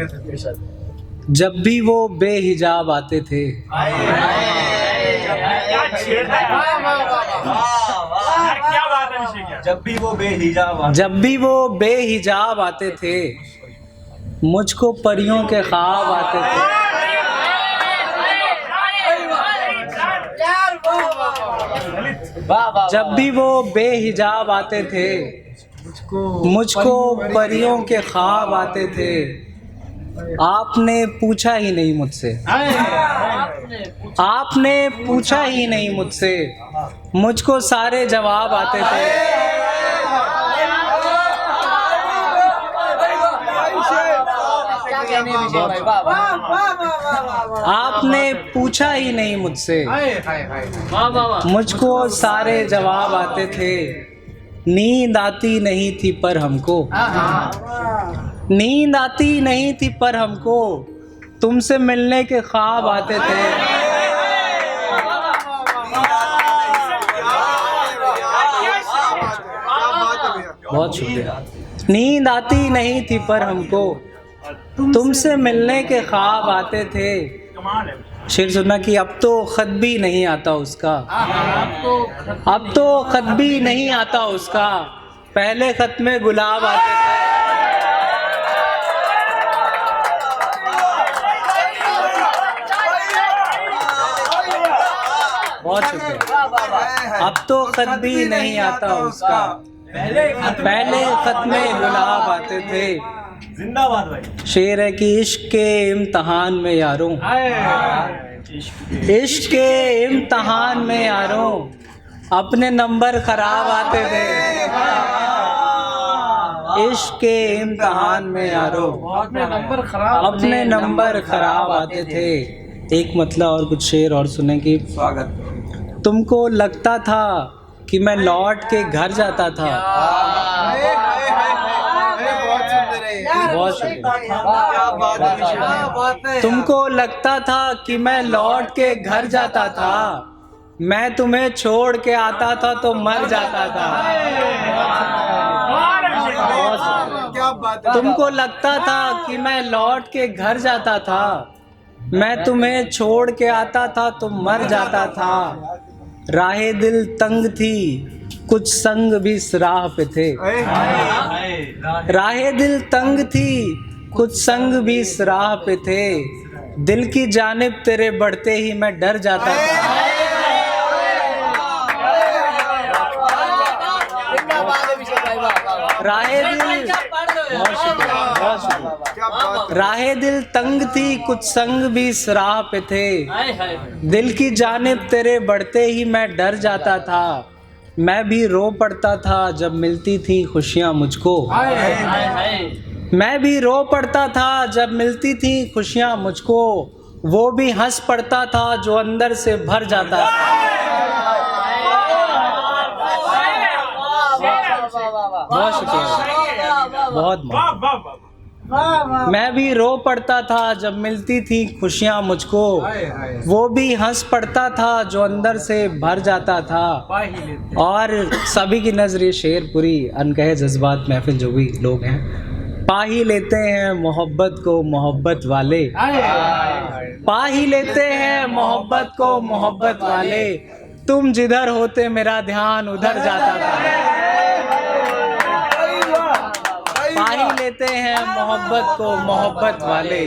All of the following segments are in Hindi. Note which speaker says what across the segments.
Speaker 1: आते थे।
Speaker 2: जब भी वो बेहिजाब आते थे,
Speaker 1: क्या बात है विषय क्या?
Speaker 3: जब भी वो बेहिजाब
Speaker 2: जब भी वो बेहिजाब आते थे, मुझको परियों के ख्वाब आते थे। जब भी वो बेहिजाब आते थे, मुझको परियों के ख्वाब आते थे। आपने पूछा ही नहीं मुझसे, आपने पूछा ही नहीं मुझसे, मुझको सारे जवाब आते थे। आपने पूछा ही नहीं मुझसे, मुझको सारे जवाब आते थे। नींद आती नहीं थी पर हमको, नींद आती नहीं थी पर हमको, तुमसे मिलने के ख्वाब आते थे। बहुत शुक्रिया। नींद आती नहीं थी पर हमको, तुमसे मिलने के ख्वाब आते थे। शेर सुना कि अब तो खत भी नहीं आता उसका, अब तो खत भी नहीं आता उसका, पहले खत में गुलाब आते थे। बहुत शुक्रिया। अब तो खत भी नहीं आता उसका, पहले खत में गुलाब आते थे।
Speaker 3: जिंदाबाद भाई।
Speaker 2: शेर है कि इश्क के इम्तहान में यारों, इश्क के इम्तहान में यारों, अपने नंबर खराब आते थे। इश्क के इम्तहान में यारों, अपने नंबर खराब आते थे। एक मतलब और कुछ शेर और सुने कि
Speaker 3: स्वागत।
Speaker 2: तुमको लगता था कि मैं लौट के घर जाता था। बहुत शुक्रिया। तुमको लगता था कि मैं लौट के घर जाता था, मैं तुम्हें छोड़ के आता था तो मर जाता था। तुमको लगता था कि मैं लौट के घर जाता था, मैं तुम्हें छोड़ के आता था तो मर जाता था। राहे दिल तंग थी, कुछ संग भी इस राह पे थे। राहे दिल तंग थी, कुछ संग भी इस राह पे थे। दिल की जानिब तेरे बढ़ते ही मैं डर जाता था। राहे दिल, बहुत शुक्रिया, बहुत शुक्रिया। राहे दिल तंग थी, कुछ संग भी इस राह पे थे। दिल की जानिब तेरे बढ़ते ही मैं डर जाता था। मैं भी रो पड़ता था जब मिलती थी खुशियाँ मुझको। मैं भी रो पड़ता था जब मिलती थी खुशियाँ मुझको। वो भी हंस पड़ता था जो अंदर से भर जाता था। बहुत शुक्रिया, बहुत बहुत। मैं भी रो पड़ता था जब मिलती थी खुशियाँ मुझको। वो भी हंस पड़ता था जो अंदर से भर जाता था। और सभी की नज़र ये शेर पूरी अनकहे जज्बात महफिल जो भी लोग हैं, पा ही लेते हैं मोहब्बत को मोहब्बत वाले, पा ही लेते हैं मोहब्बत को मोहब्बत वाले। तुम जिधर होते मेरा ध्यान उधर जाता था। पा ही लेते हैं मोहब्बत को मोहब्बत वाले,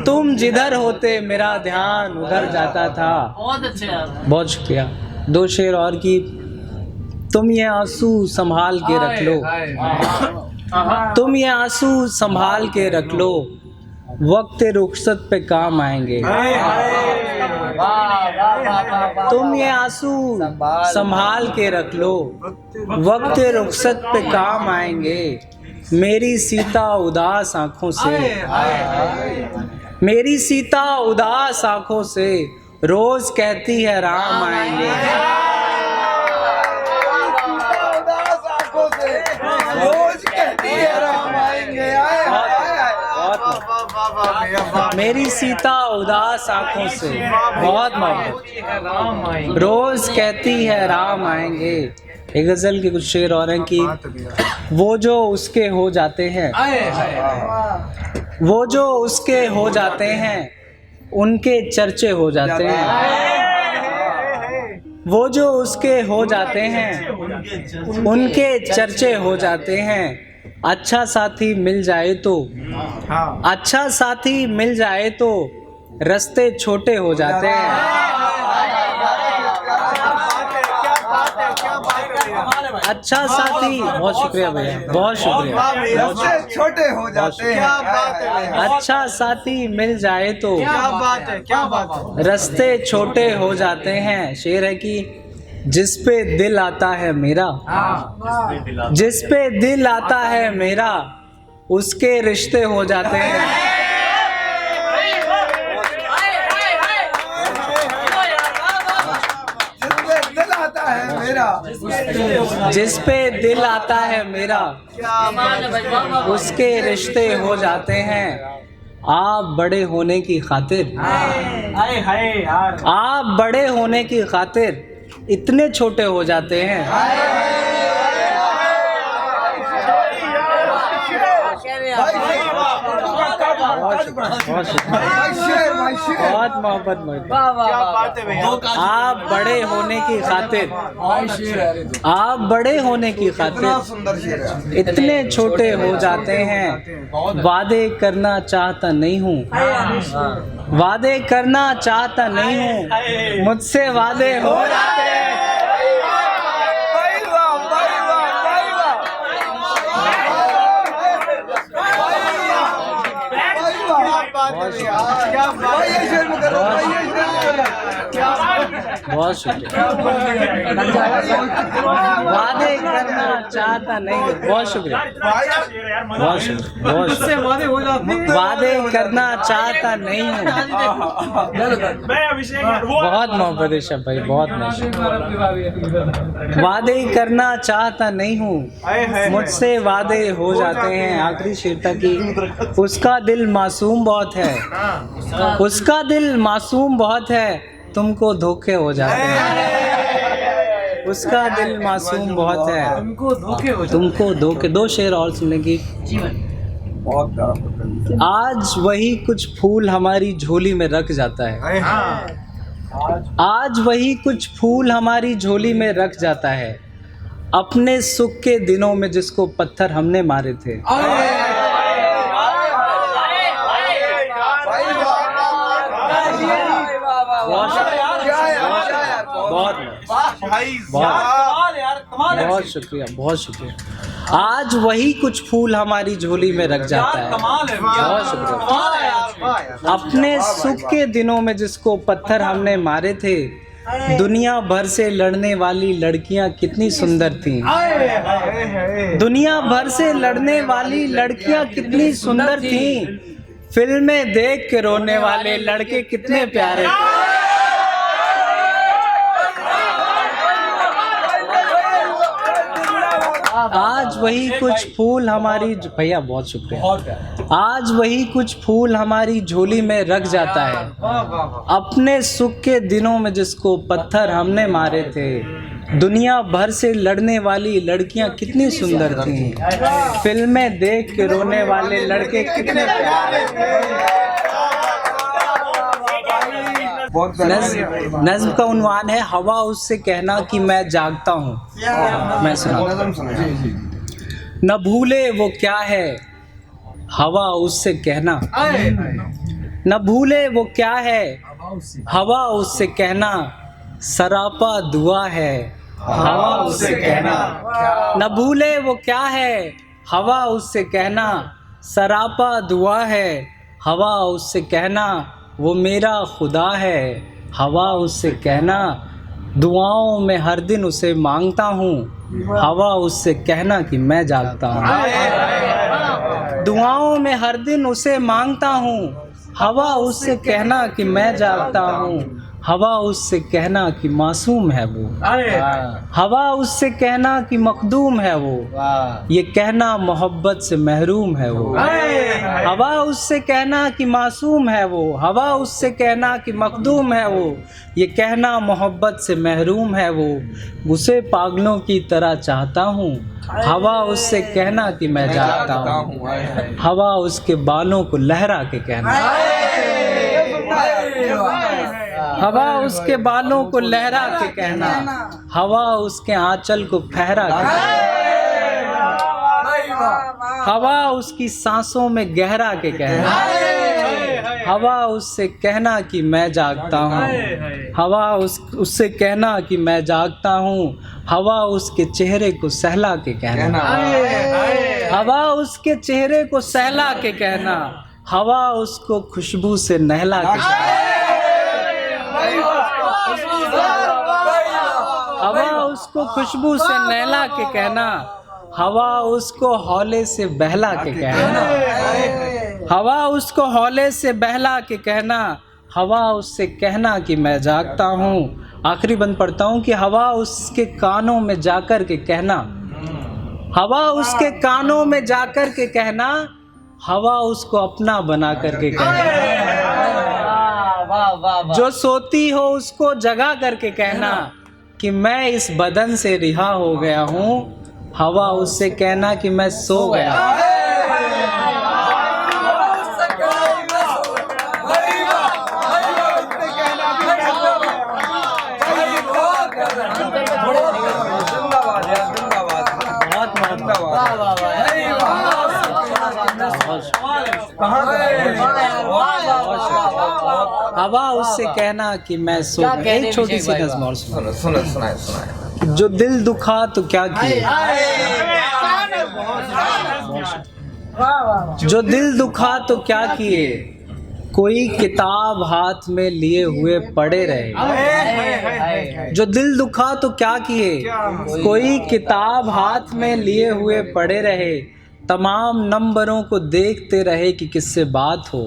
Speaker 2: तुम जिधर होते मेरा ध्यान उधर जाता था।
Speaker 4: बहुत अच्छे यार,
Speaker 2: बहुत शुक्रिया। दो शेर और की। तुम ये आंसू संभाल के रख लो, तुम ये आंसू संभाल के रख लो, वक्त रुखसत पे काम आएंगे। तुम ये आंसू संभाल के रख लो, वक्त रुखसत पे काम आएंगे। मेरी सीता उदास आँखों से, मेरी सीता उदास आँखों से रोज कहती है राम आएंगे। मेरी सीता उदास आँखों से बहुत मोहब्बत, रोज कहती है राम आएंगे। एक गज़ल के कुछ शेर और हैं कि वो जो उसके हो जाते हैं, वो जो उसके हो जाते हैं, उनके चर्चे हो जाते हैं। वो जो उसके हो जाते हैं, उनके चर्चे हो जाते हैं। अच्छा साथी मिल जाए तो, अच्छा साथी मिल जाए तो रास्ते छोटे हो जाते हैं। अच्छा साथी, बहुत शुक्रिया भैया, बहुत शुक्रिया।
Speaker 4: छोटे हो जाते हैं।
Speaker 2: अच्छा साथी मिल जाए तो
Speaker 4: क्या बात है, क्या बात है।
Speaker 2: रास्ते छोटे हो जाते हैं। शेर है कि जिस पे दिल आता है मेरा, जिस पे दिल आता है मेरा, उसके रिश्ते हो जाते हैं। जिस पे दिल आता है मेरा, उसके रिश्ते हो जाते हैं। आप बड़े होने की खातिर, आप बड़े होने की खातिर इतने छोटे हो जाते हैं। बहुत मोहब्बत आप बड़े होने की खातिर, आप बड़े होने की खातिर इतने छोटे हो जाते हैं। वादे करना चाहता नहीं हूँ, वादे करना चाहता नहीं हूँ, मुझसे वादे हो जाते हैं। बहुत शुक्रिया। वादे करना चाहता नहीं, बहुत शुक्रिया, बहुत शुक्रिया, बहुत शुक्रिया। वादे करना चाहता नहीं हूँ। बहुत मोहब्बत है शब भाई, बहुत मोहब्बत। वादे करना चाहता नहीं हूँ, मुझसे वादे हो जाते हैं। आखिरी शेर था कि उसका दिल मासूम बहुत है, उसका दिल मासूम बहुत है, तुमको धोखे हो जाते हैं। उसका दिल मासूम बहुत है, तुमको धोखे। दो शेर और सुनने की। आज वही कुछ फूल हमारी झोली में रख जाता है, आज वही कुछ फूल हमारी झोली में रख जाता है। अपने सुख के दिनों में जिसको पत्थर हमने मारे थे, बहुत शुक्रिया, बहुत शुक्रिया। आज वही कुछ फूल हमारी झोली में रख जाता है। बहुत शुक्रिया। अपने सुख के दिनों में जिसको पत्थर हमने मारे थे, दुनिया भर से लड़ने वाली लड़कियां कितनी सुंदर थीं। दुनिया भर से लड़ने वाली लड़कियां कितनी सुंदर थीं। फिल्में देख के रोने वाले लड़के कितने प्यारे थे। आज वही कुछ फूल हमारी, भैया बहुत शुक्रिया। आज वही कुछ फूल हमारी झोली में रख जाता है। अपने सुख के दिनों में जिसको पत्थर हमने मारे थे, दुनिया भर से लड़ने वाली लड़कियां कितनी सुंदर थीं। फिल्में देख के रोने वाले लड़के कितने प्यारे थे। नज़्म का उन्वान है हवा उससे कहना कि मैं जागता हूँ। मैं सुना। न भूले वो क्या है हवा उससे कहना, न भूले वो क्या है हवा उससे कहना, सरापा दुआ है हवा उससे कहना। न भूले वो क्या है हवा उससे कहना, सरापा दुआ है हवा उससे कहना। वो मेरा खुदा है हवा उससे कहना, दुआओं में हर दिन उसे मांगता हूँ, हवा उससे कहना कि मैं जागता हूँ। दुआओं में हर दिन उसे मांगता हूँ, हवा उससे कहना कि मैं जागता हूँ। हवा उससे कहना कि मासूम है वो, हवा उससे कहना कि मखदूम है वो, ये कहना मोहब्बत से महरूम है वो। हवा उससे कहना कि मासूम है वो, हवा उससे कहना कि मखदूम है वो, ये कहना मोहब्बत से महरूम है वो। उसे पागलों की तरह चाहता हूँ, हवा उससे कहना कि मैं जागता हूँ। हवा उसके बालों को लहरा के कहना, हवा उसके बालों को लहरा के कहना, हवा उसके आंचल को फहरा के कहना, हवा उसकी सांसों में गहरा के कहना, हवा उससे कहना कि मैं जागता हूँ, हवा उससे कहना कि मैं जागता हूँ। हवा उसके चेहरे को सहला के कहना, हवा उसके चेहरे को सहला के कहना, हवा उसको खुशबू से नहला के कहना, हवा उसको खुशबू से नहला के कहना, हवा उसको हौले से बहला के कहना, हवा उसको हौले से बहला के कहना, हवा उससे कहना कि मैं जागता हूँ। आखिरी बंद पढ़ता हूँ कि हवा उसके कानों में जाकर के कहना, हवा उसके कानों में जाकर के कहना, हवा उसको अपना बना करके कहना, जो सोती हो उसको जगा करके कहना कि मैं इस बदन से रिहा हो गया हूँ। हवा उससे कहना कि मैं सो गया हूँ। हवा उससे कहना कि मैं सो गया। एक छोटी सी नज़्म और सुनाए। जो दिल दुखा तो क्या किए, जो दिल दुखा तो क्या किए, कोई किताब हाथ में लिए हुए पड़े रहे। जो दिल दुखा तो क्या किए, कोई किताब हाथ में लिए हुए पड़े रहे। तमाम नंबरों को देखते रहे कि किससे बात हो।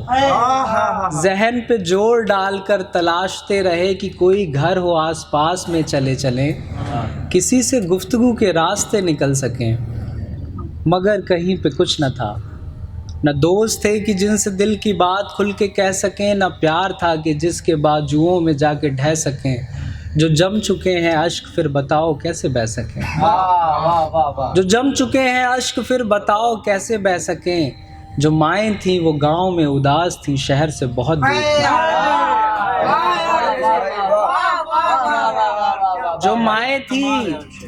Speaker 2: जहन पे जोर डालकर तलाशते रहे कि कोई घर हो आसपास में चले चले, किसी से गुफ्तगू के रास्ते निकल सकें। मगर कहीं पे कुछ न था, न दोस्त थे कि जिनसे दिल की बात खुल के कह सकें, न प्यार था कि जिसके बाजुओं में जाके ढह सकें। जो जम चुके हैं अश्क फिर बताओ कैसे बह सकें। जो जम चुके हैं अश्क फिर बताओ कैसे बह सकें। जो माएँ थीं वो गांव में उदास थीं, शहर से बहुत दूर थीं।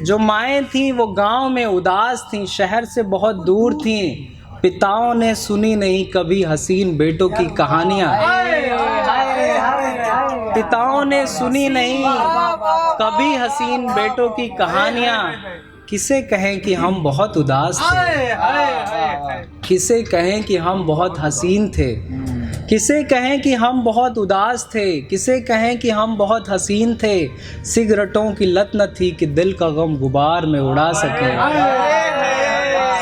Speaker 2: जो माएँ थीं वो गांव में उदास थीं, शहर से बहुत दूर थीं। पिताओं ने सुनी नहीं कभी हसीन बेटों की कहानियाँ। पिताओं ने सुनी नहीं कभी हसीन बेटों की कहानियाँ। किसे कहें कि हम बहुत उदास थे, किसे कहें कि हम बहुत हसीन थे, किसे कहें कि हम बहुत उदास थे, किसे कहें कि हम बहुत हसीन थे। सिगरेटों की लत न थी कि दिल का गम गुबार में उड़ा सके।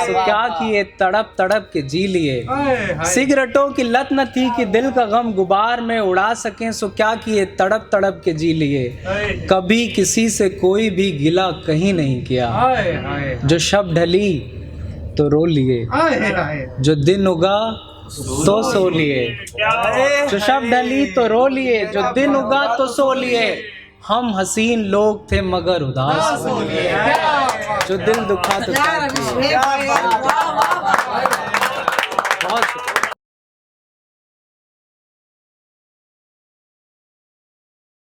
Speaker 2: तो क्या किए तड़प तड़प के जी लिए। सिगरेटों की लत न थी कि दिल का गम गुबार में उड़ा सकें। सो क्या किए तड़प तड़प के जी लिए। कभी किसी से कोई भी गिला कहीं नहीं किया। जो शब ढली तो रो लिए, जो दिन उगा तो सो लिए। जो शब ढली तो रो लिए, जो दिन उगा तो सो लिए। हम हसीन लोग थे मगर उदास हो लिए। जो दिल दुखा तो बहुत